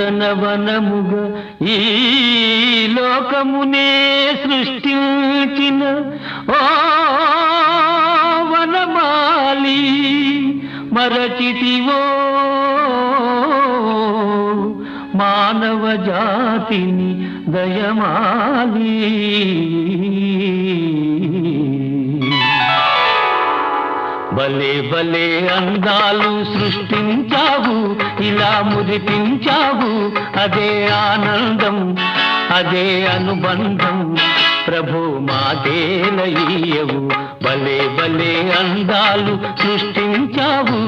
నందనవనముగా ఈ లోకమునే సృష్టించిన ఓ వనమాలి మరచితివో మానవ జాతిని దయమాలి. భలే భలే అందాలు సృష్టించావు, ఇలా మురిపించావు, అదే ఆనందం, అదే అనుబంధం. ప్రభు మాదేలయ్యవు, భలే భలే అందాలు సృష్టించావు.